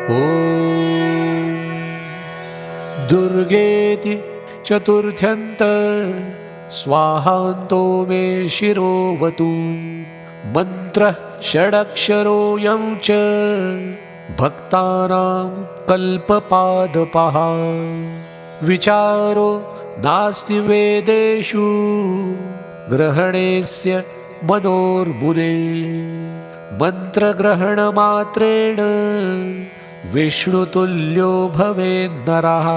ॐ दुर्गेति चतुर्थ्यन्त स्वाहान्तो मे शिरोवतु। मन्त्रः षडक्षरोऽयं च भक्तानां कल्पपादपः। विचारो नास्ति वेदेषु ग्रहणेस्य मनोर्मुने। मन्त्रग्रहणमात्रेण विष्णुतुल्यो भवेन्नरः।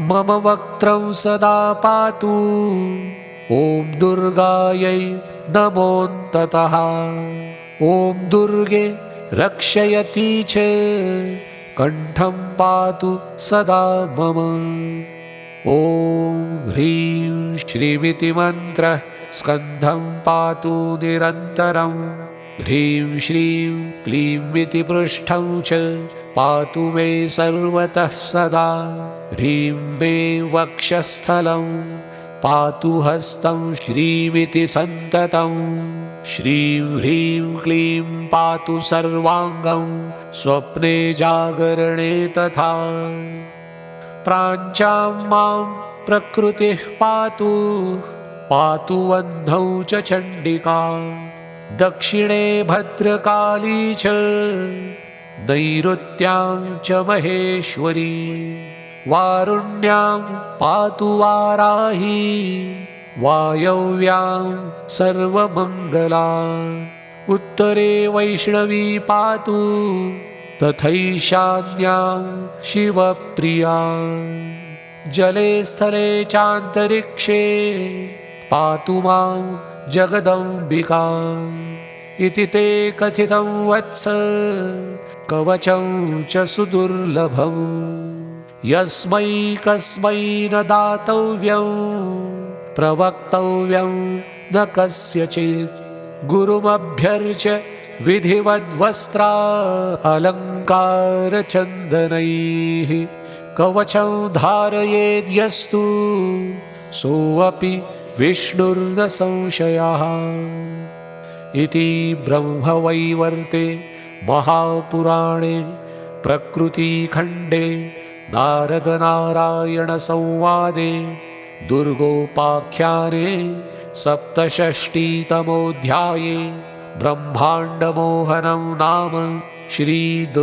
मम वक्त्रं सदा पातु ॐ दुर्गायै नमोऽन्ततः। ॐ दुर्गे रक्षयति च कण्ठं पातु सदा मम। ॐ ह्रीं श्रीमिति मन्त्रः स्कन्धं पातु निरन्तरं। ह्रीं श्रीं क्लीं पृष्ठं च पातु मे सर्वतः सदा। ह्रीं मे वक्षस्थलं पातु हस्तं श्रीमिति सन्ततं। श्रीं ह्रीं क्लीं पातु सर्वाङ्गं स्वप्ने जागरणे तथा। प्राच्यां मां प्रकृतिः पातु पातु वह्नौ च चण्डिका। दक्षिणे भद्रकाली च नैऋत्यां च महेश्वरी। वारुण्यां पातु वाराही वायव्यां सर्वमङ्गला। उत्तरे वैष्णवी पातु तथैशान्यां शिवप्रिया। जले स्थले चान्तरिक्षे पातु मां जगदम्बिका। इति ते कथितं वत्स कवचं च सुदुर्लभम्। यस्मै कस्मै न दातव्यं प्रवक्तव्यं न कस्यचित्। गुरुमभ्यर्च्य विधिवद्वस्त्रा अलङ्कारचन्दनैः। कवचं धारयेद्यस्तु सोऽपि विष्णुर्न संशयः। इति ब्रह्मवैवर्ते महापुराणे प्रकृतिखण्डे नारदनारायणसंवादे दुर्गोपाख्याने सप्तषष्टितमोऽध्याये ब्रह्माण्डमोहनं नाम श्रीदुर्गाकवचम्।